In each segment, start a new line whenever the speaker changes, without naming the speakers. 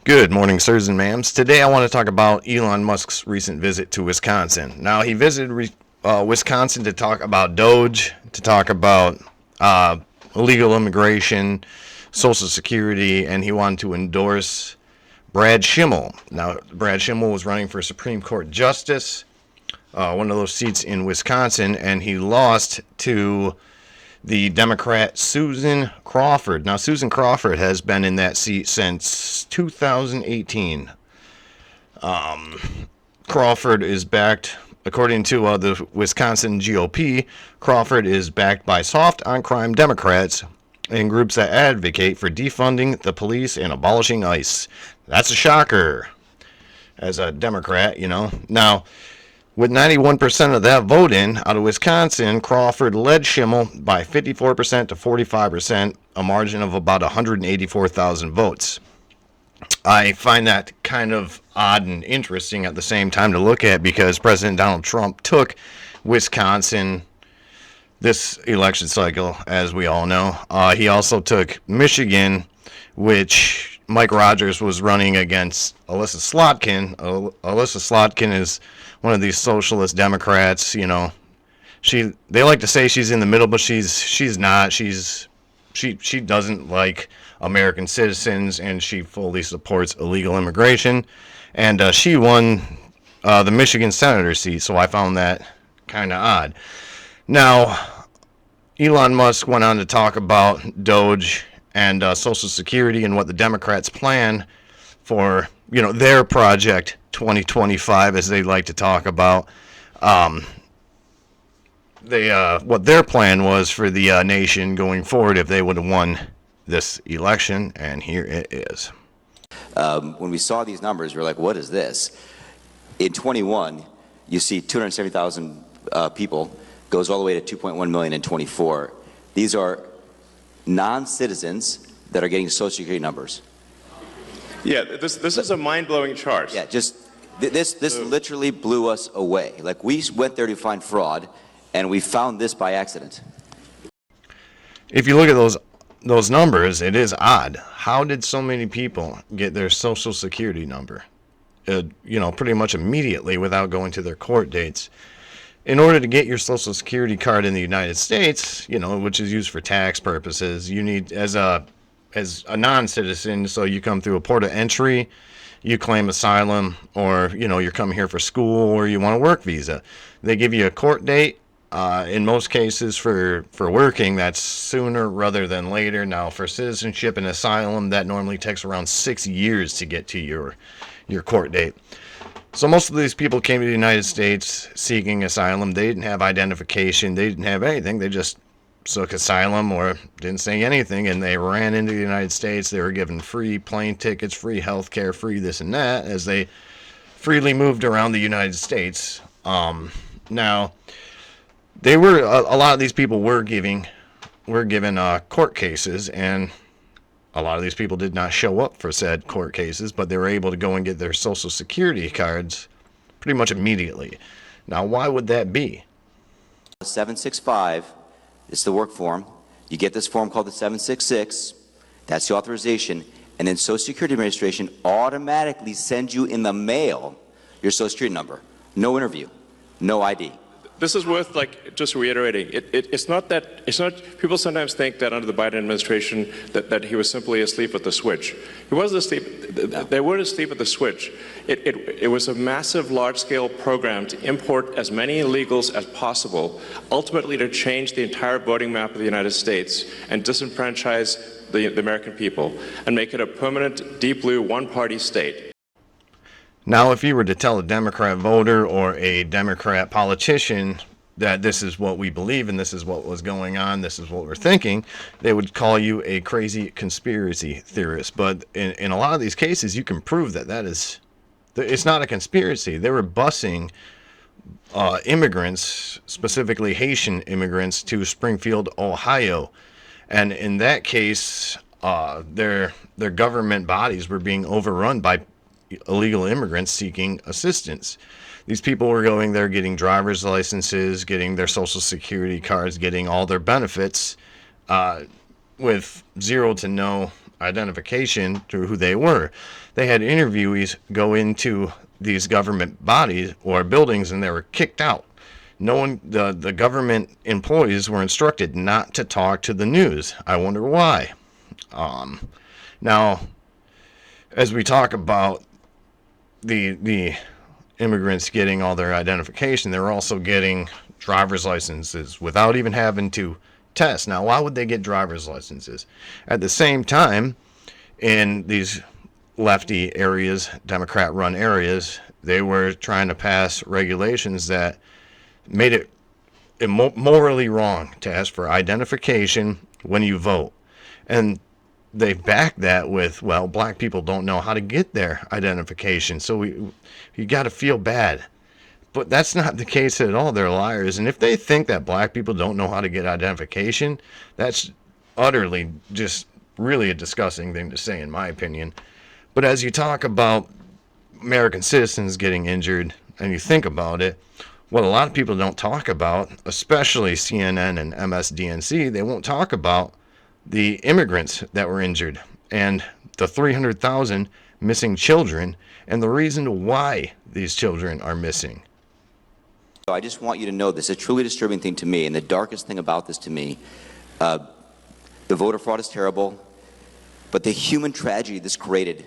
Good morning, sirs and ma'ams. Today I want to talk about Elon Musk's recent visit to Wisconsin. Now, he visited Wisconsin to talk about DOGE, to talk about illegal immigration, Social Security, and he wanted to endorse Brad Schimel. Now, Brad Schimel was running for Supreme Court Justice, one of those seats in Wisconsin, and he lost to the Democrat Susan Crawford. Now, Susan Crawford has been in that seat since 2018. Crawford is backed, according to the Wisconsin GOP, Crawford is backed by soft-on-crime Democrats and groups that advocate for defunding the police and abolishing ICE. That's a shocker as a Democrat, you know. Now, with 91% of that vote in out of Wisconsin, Crawford led Schimel by 54% to 45%, a margin of about 184,000 votes. I find that kind of odd and interesting at the same time to look at because President Donald Trump took Wisconsin this election cycle, as we all know. He also took Michigan, which Mike Rogers was running against Alyssa Slotkin. Alyssa Slotkin is one of these socialist Democrats. You know, they like to say she's in the middle, but she's not. She doesn't like American citizens, and she fully supports illegal immigration. And she won the Michigan senator seat, so I found that kind of odd. Now, Elon Musk went on to talk about DOGE and Social Security and what the Democrats plan for, you know, their project 2025, as they like to talk about. What their plan was for the nation going forward if they would have won this election, and here it is.
When we saw these numbers, we were like, what is this? In 21, you see 270,000 people, goes all the way to 2.1 million in 24. These are non-citizens that are getting Social Security numbers.
Yeah, this is a mind-blowing chart.
Yeah, just this literally blew us away. Like, we went there to find fraud, and we found this by accident.
If you look at those numbers, it is odd. How did so many people get their Social Security number? Pretty much immediately without going to their court dates. In order to get your Social Security card in the United States, which is used for tax purposes, you need, as a non-citizen, so you come through a port of entry, you claim asylum, or, you're coming here for school, or you want a work visa. They give you a court date. In most cases for working, that's sooner rather than later. Now, for citizenship and asylum, that normally takes around 6 years to get to your court date. So most of these people came to the United States seeking asylum. They didn't have identification. They didn't have anything. They just took asylum or didn't say anything, and they ran into the United States. They were given free plane tickets, free health care, free this and that, as they freely moved around the United States. Now, they were a lot of these people were given court cases, and a lot of these people did not show up for said court cases, but they were able to go and get their Social Security cards pretty much immediately. Now, why would that be?
765 is the work form. You get this form called the 766. That's the authorization. And then Social Security Administration automatically sends you in the mail your Social Security number. No interview, no ID.
This is worth, just reiterating. It's not people sometimes think that under the Biden administration that he was simply asleep at the switch. He wasn't asleep. They weren't asleep at the switch. It was a massive, large-scale program to import as many illegals as possible, ultimately to change the entire voting map of the United States and disenfranchise the American people and make it a permanent, deep blue, one-party state.
Now, if you were to tell a Democrat voter or a Democrat politician that this is what we believe and this is what was going on, this is what we're thinking, they would call you a crazy conspiracy theorist. But in a lot of these cases, you can prove that it's not a conspiracy. They were busing immigrants, specifically Haitian immigrants, to Springfield, Ohio. And in that case, their government bodies were being overrun by illegal immigrants seeking assistance. These people were going there, getting driver's licenses, getting their Social Security cards, getting all their benefits with zero to no identification to who they were. They had interviewees go into these government bodies or buildings and they were kicked out. No one, the government employees were instructed not to talk to the news. I wonder why. Now, as we talk about the immigrants getting all their identification, they're also getting driver's licenses without even having to test. Now, why would they get driver's licenses? At the same time, in these lefty areas, Democrat-run areas, they were trying to pass regulations that made it morally wrong to ask for identification when you vote. And they back that with, well, black people don't know how to get their identification, so you got to feel bad. But that's not the case at all. They're liars. And if they think that black people don't know how to get identification, that's utterly just really a disgusting thing to say, in my opinion. But as you talk about American citizens getting injured and you think about it, what a lot of people don't talk about, especially CNN and MSDNC, they won't talk about the immigrants that were injured and the 300,000 missing children and the reason why these children are missing.
So I just want you to know this is a truly disturbing thing to me, and the darkest thing about this to me, the voter fraud is terrible, but the human tragedy this created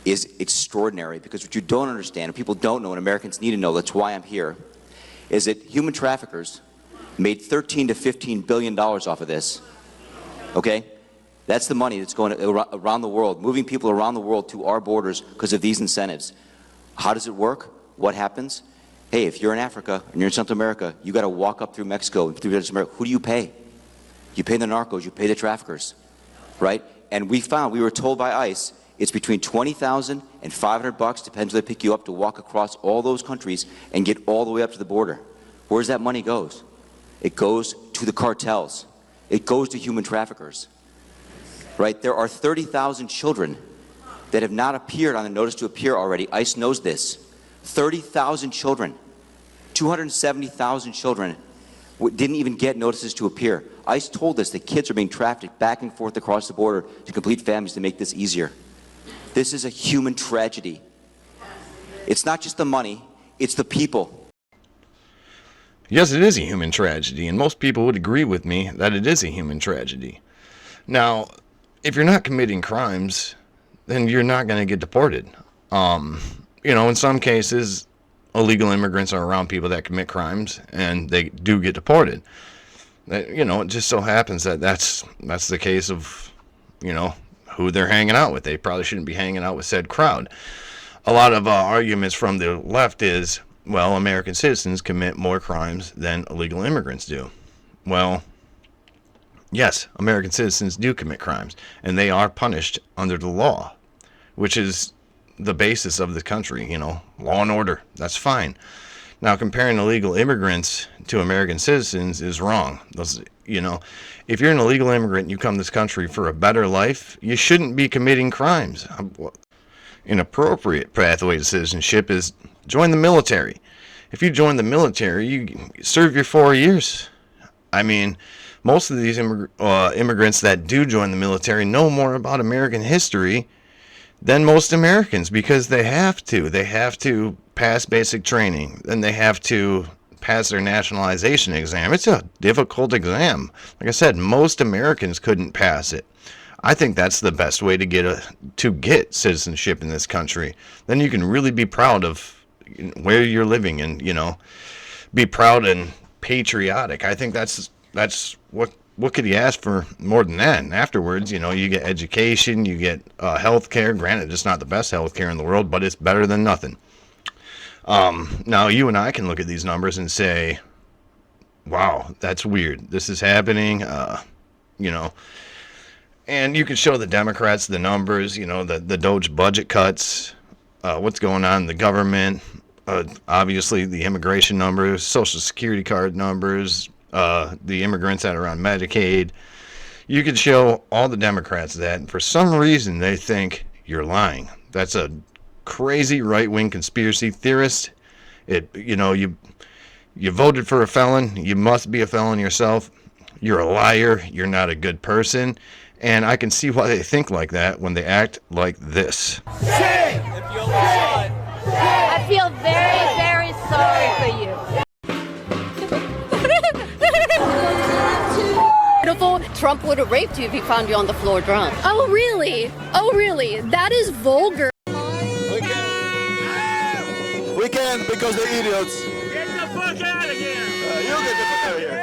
is extraordinary, because what you don't understand, and people don't know, and Americans need to know, that's why I'm here, is that human traffickers made $13 to $15 billion off of this. Okay? That's the money that's going around the world, moving people around the world to our borders because of these incentives. How does it work? What happens? Hey, if you're in Africa and you're in Central America, you got to walk up through Mexico and through Central America. Who do you pay? You pay the narcos, you pay the traffickers, right? And we were told by ICE, it's between $20,000 and $500, depends where they pick you up, to walk across all those countries and get all the way up to the border. Where's that money goes? It goes to the cartels. It goes to human traffickers, right? There are 30,000 children that have not appeared on the notice to appear already. ICE knows this. 30,000 children, 270,000 children didn't even get notices to appear. ICE told us that kids are being trafficked back and forth across the border to complete families to make this easier. This is a human tragedy. It's not just the money, it's the people.
Yes, it is a human tragedy, and most people would agree with me that it is a human tragedy. Now, if you're not committing crimes, then you're not going to get deported. In some cases, illegal immigrants are around people that commit crimes, and they do get deported. It just so happens that that's the case of, who they're hanging out with. They probably shouldn't be hanging out with said crowd. A lot of arguments from the left is, well, American citizens commit more crimes than illegal immigrants do. Well, yes, American citizens do commit crimes, and they are punished under the law, which is the basis of the country, law and order. That's fine. Now, comparing illegal immigrants to American citizens is wrong. If you're an illegal immigrant and you come to this country for a better life, you shouldn't be committing crimes. An appropriate pathway to citizenship is join the military. If you join the military, you serve your 4 years. I mean, most of these immigrants that do join the military know more about American history than most Americans, because they have to. They have to pass basic training, then they have to pass their nationalization exam. It's a difficult exam. Like I said, most Americans couldn't pass it. I think that's the best way to get citizenship in this country. Then you can really be proud of where you're living and, be proud and patriotic. I think that's what could you ask for more than that? And afterwards, you get education, you get health care. Granted, it's not the best health care in the world, but it's better than nothing. Now, you and I can look at these numbers and say, wow, that's weird. This is happening, and you can show the Democrats the numbers, the DOGE budget cuts, what's going on in the government, obviously the immigration numbers, Social Security card numbers, the immigrants that are on Medicaid. You could show all the Democrats that, and for some reason they think you're lying. That's a crazy right-wing conspiracy theorist. You voted for a felon, you must be a felon yourself. You're a liar, you're not a good person, And I can see why they think like that when they act like this.
I feel very, very sorry for you.
Beautiful. Trump would have raped you if he found you on the floor drunk.
Oh, really? Oh, really? That is vulgar.
We can't because they're idiots.
Get the fuck out of here!
You get the fuck out of here.